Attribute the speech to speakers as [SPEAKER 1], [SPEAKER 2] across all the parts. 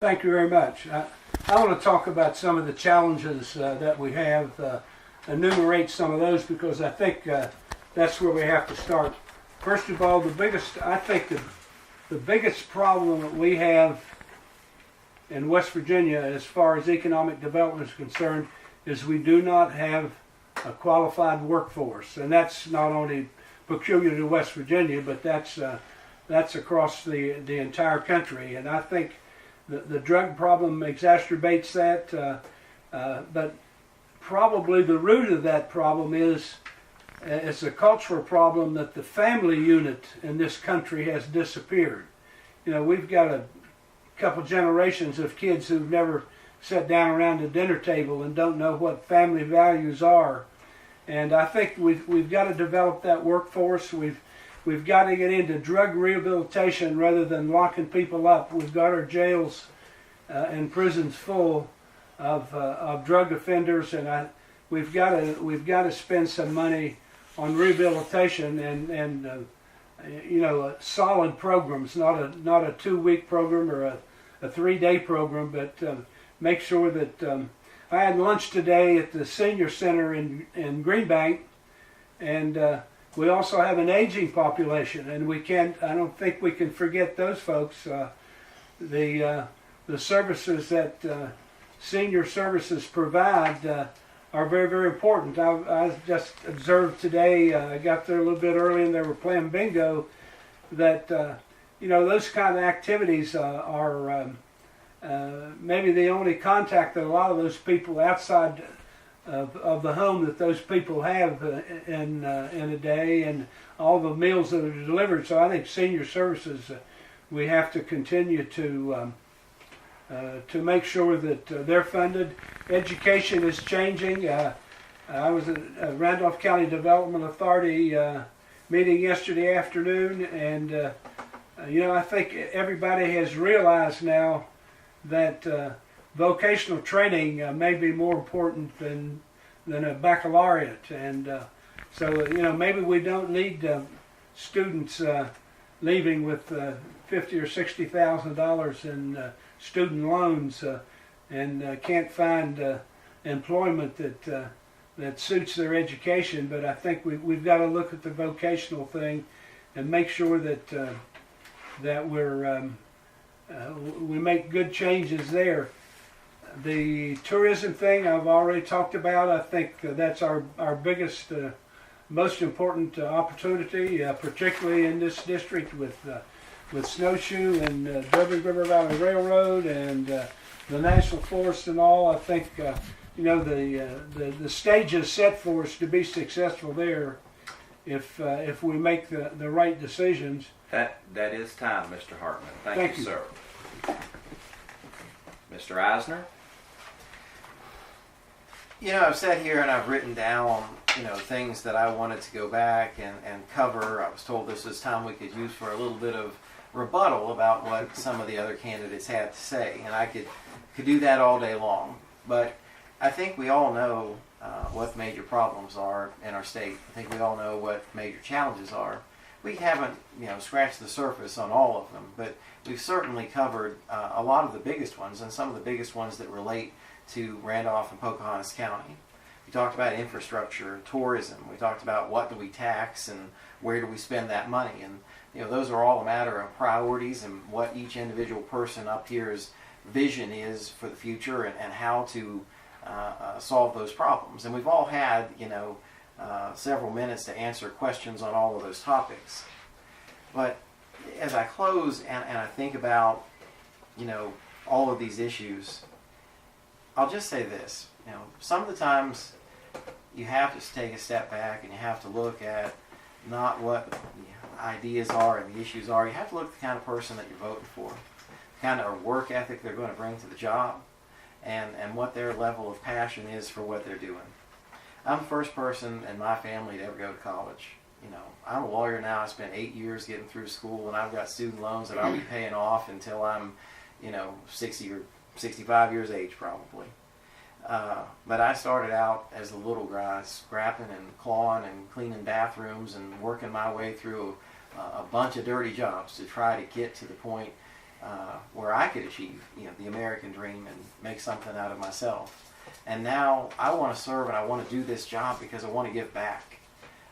[SPEAKER 1] Thank you very much. I want to talk about some of the challenges that we have, enumerate some of those because I think that's where we have to start. First of all, I think the biggest problem that we have in West Virginia as far as economic development is concerned is we do not have a qualified workforce. And that's not only peculiar to West Virginia, but that's across the entire country. And I think the drug problem exacerbates that, but probably the root of that problem is it's a cultural problem that the family unit in this country has disappeared. You know, we've got a couple generations of kids who've never sat down around the dinner table and don't know what family values are. And I think we've got to develop that workforce. We've got to get into drug rehabilitation rather than locking people up. We've got our jails and prisons full of drug offenders, and we've got to spend some money on rehabilitation and solid programs, not a 2-week program or a 3-day program, but make sure that I had lunch today at the senior center in Greenbank, and we also have an aging population, and I don't think we can forget those folks. The services that senior services provide are very, very important. I just observed today, I got there a little bit early and they were playing bingo, that those kind of activities are maybe the only contact that a lot of those people outside of the home that those people have in a day, and all the meals that are delivered. So I think senior services, we have to continue to make sure that they're funded. Education is changing. I was at a Randolph County Development Authority meeting yesterday afternoon, and I think everybody has realized now that vocational training may be more important than a baccalaureate, and so maybe we don't need students leaving with $50,000 or $60,000 in student loans and can't find employment that suits their education. But I think we've got to look at the vocational thing and make sure that we make good changes there. The tourism thing I've already talked about. I think that's our biggest, most important opportunity, particularly in this district with Snowshoe and Derby River Valley Railroad and the National Forest and all. I think the stage is set for us to be successful there if we make the right decisions.
[SPEAKER 2] That is time, Mr. Hartman. Thank you, sir. Mr. Eisner?
[SPEAKER 3] I've sat here and I've written down, things that I wanted to go back and cover. I was told this was time we could use for a little bit of rebuttal about what some of the other candidates had to say, and I could do that all day long. But I think we all know what major problems are in our state. I think we all know what major challenges are. We haven't, scratched the surface on all of them, but we've certainly covered a lot of the biggest ones, and some of the biggest ones that relate to Randolph and Pocahontas County. We talked about infrastructure, tourism. We talked about what do we tax and where do we spend that money. And those are all a matter of priorities and what each individual person up here's vision is for the future and how to solve those problems. And we've all had, several minutes to answer questions on all of those topics. But as I close and I think about, all of these issues, I'll just say this. Some of the times you have to take a step back and you have to look at not what the ideas are and the issues are. You have to look at the kind of person that you're voting for, the kind of work ethic they're going to bring to the job, and what their level of passion is for what they're doing. I'm the first person in my family to ever go to college. I'm a lawyer now. I spent 8 years getting through school, and I've got student loans that I'll be paying off until I'm, 60 or 65 years age probably. But I started out as a little guy, scrapping and clawing and cleaning bathrooms and working my way through a bunch of dirty jobs to try to get to the point where I could achieve, the American dream and make something out of myself. And now I want to serve and I want to do this job because I want to give back.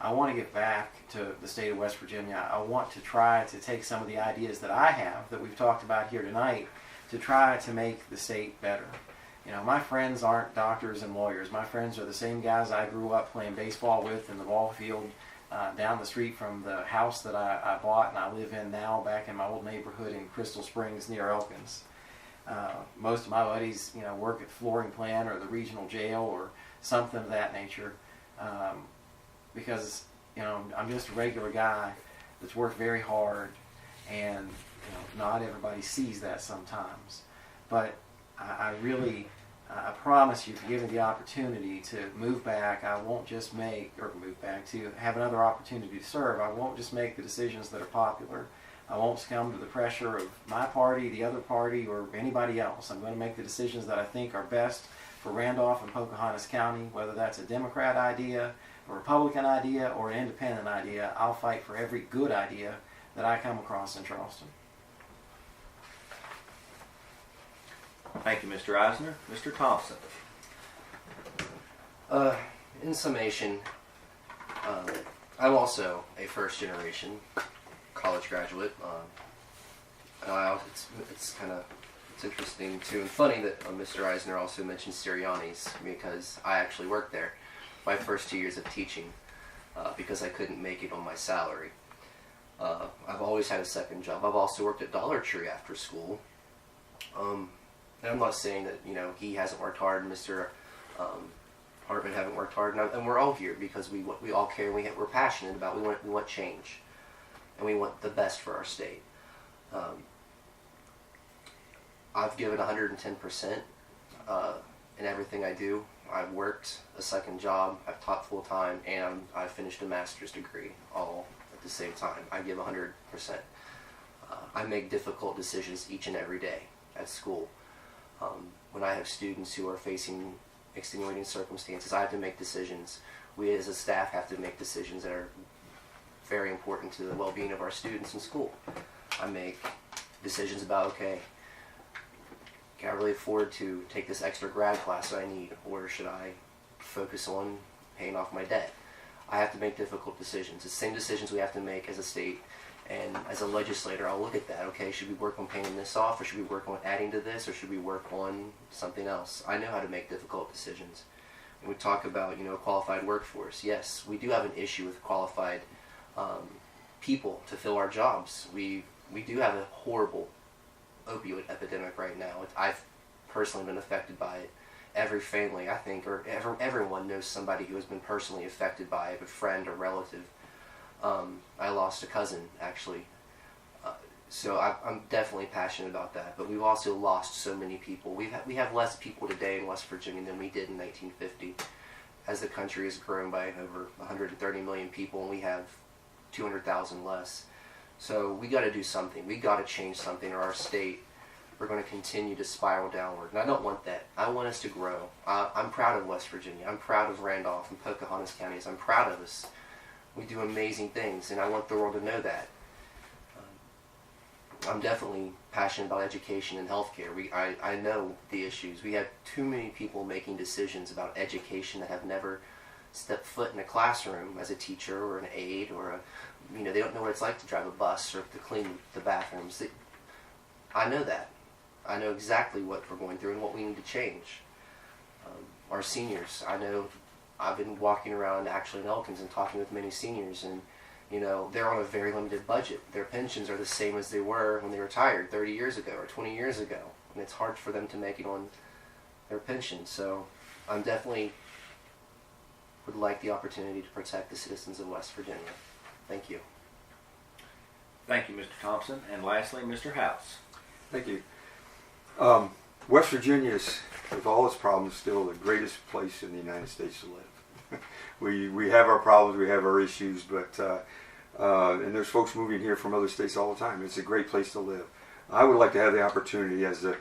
[SPEAKER 3] I want to give back to the state of West Virginia. I want to try to take some of the ideas that I have, that we've talked about here tonight, to try to make the state better. My friends aren't doctors and lawyers. My friends are the same guys I grew up playing baseball with in the ball field down the street from the house that I bought and I live in now, back in my old neighborhood in Crystal Springs near Elkins. Most of my buddies, work at flooring plant or the regional jail or something of that nature. Because I'm just a regular guy that's worked very hard, and not everybody sees that sometimes. But I really promise you, if you give me the opportunity to move back, I won't just to have another opportunity to serve. I won't just make the decisions that are popular. I won't succumb to the pressure of my party, the other party, or anybody else. I'm going to make the decisions that I think are best for Randolph and Pocahontas County, whether that's a Democrat idea, a Republican idea, or an independent idea. I'll fight for every good idea that I come across in Charleston.
[SPEAKER 2] Thank you, Mr. Eisner. Mr. Thompson.
[SPEAKER 4] In summation, I'm also a first-generation college graduate. It's interesting too and funny that Mr. Eisner also mentioned Sirianni's, because I actually worked there my first 2 years of teaching because I couldn't make it on my salary. I've always had a second job. I've also worked at Dollar Tree after school. And I'm not saying that he hasn't worked hard and Mr. Hartman haven't worked hard, and we're all here because we all care and we're passionate about. We want change, and we want the best for our state. I've given 110% in everything I do. I've worked a second job, I've taught full time, and I've finished a master's degree all at the same time. I give 100%. I make difficult decisions each and every day at school. When I have students who are facing extenuating circumstances, I have to make decisions. We as a staff have to make decisions that are very important to the well-being of our students in school. I make decisions about, can I really afford to take this extra grad class that I need, or should I focus on paying off my debt? I have to make difficult decisions. The same decisions we have to make as a state, and as a legislator, I'll look at that. Should we work on paying this off, or should we work on adding to this, or should we work on something else? I know how to make difficult decisions. And we talk about, a qualified workforce. Yes, we do have an issue with qualified people to fill our jobs. We do have a horrible opioid epidemic right now. I've personally been affected by it. Every family, I think, or everyone knows somebody who has been personally affected by it, a friend or relative. I lost a cousin, actually. So I'm definitely passionate about that. But we've also lost so many people. We have less people today in West Virginia than we did in 1950. As the country has grown by over 130 million people, and we have 200,000 less. So we got to do something. We got to change something, or our state, we're going to continue to spiral downward. And I don't want that. I want us to grow. I'm proud of West Virginia. I'm proud of Randolph and Pocahontas counties. I'm proud of us. We do amazing things, and I want the world to know that. I'm definitely passionate about education and healthcare. I know the issues. We have too many people making decisions about education that have never stepped foot in a classroom as a teacher or an aide, or they don't know what it's like to drive a bus or to clean the bathrooms. I know that. I know exactly what we're going through and what we need to change. Our seniors, I know I've been walking around actually in Elkins and talking with many seniors, and they're on a very limited budget. Their pensions are the same as they were when they retired 30 years ago or 20 years ago, and it's hard for them to make it on their pension. So I'm definitely would like the opportunity to protect the citizens of West Virginia. Thank you.
[SPEAKER 2] Thank you, Mr. Thompson. And lastly, Mr. House.
[SPEAKER 5] Thank you. West Virginia is, with all its problems, still the greatest place in the United States to live. we have our problems, we have our issues, but and there's folks moving here from other states all the time. It's a great place to live. I would like to have the opportunity as a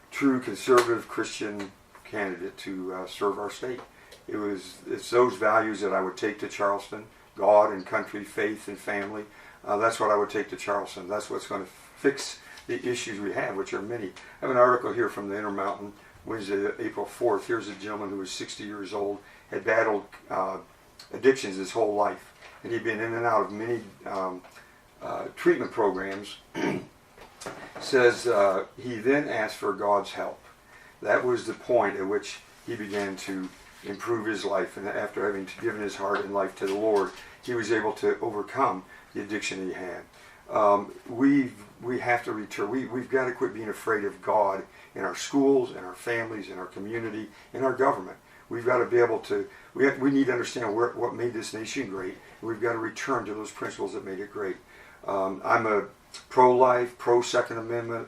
[SPEAKER 5] true conservative Christian candidate to serve our state. It's those values that I would take to Charleston: God and country, faith and family. That's what I would take to Charleston. That's what's going to fix the issues we have, which are many. I have an article here from the Intermountain, Wednesday, April 4th. Here's a gentleman who was 60 years old, had battled addictions his whole life, and he'd been in and out of many treatment programs. Says he then asked for God's help. That was the point at which he began to improve his life, and after having given his heart and life to the Lord, he was able to overcome the addiction he had. We have to return. We've got to quit being afraid of God in our schools, in our families, in our community, in our government. We've got to be able to. We need to understand what made this nation great. We've got to return to those principles that made it great. I'm a pro-life, pro-Second Amendment.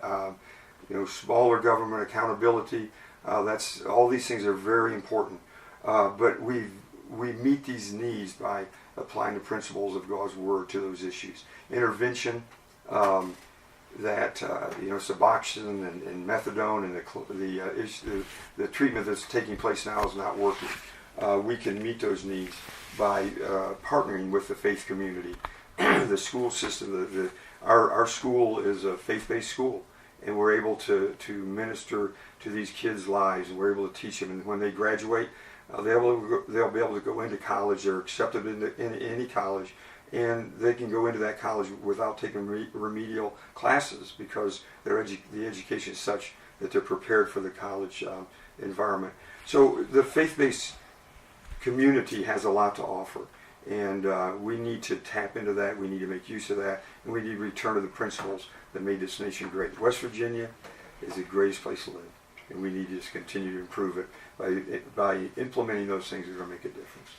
[SPEAKER 5] Smaller government accountability. That's all these things are very important. But we meet these needs by applying the principles of God's Word to those issues. Intervention, Suboxone and methadone and the treatment that's taking place now is not working. We can meet those needs by partnering with the faith community, the school system. Our school is a faith-based school, and we're able to minister to these kids' lives, and we're able to teach them. And when they graduate, they'll be able to go into college. They're accepted in any college, and they can go into that college without taking remedial classes because the education is such that they're prepared for the college environment. So the faith-based community has a lot to offer, and we need to tap into that. We need to make use of that, and we need to return to the principles that made this nation great. West Virginia is the greatest place to live, and we need to just continue to improve it by implementing those things that are going to make a difference.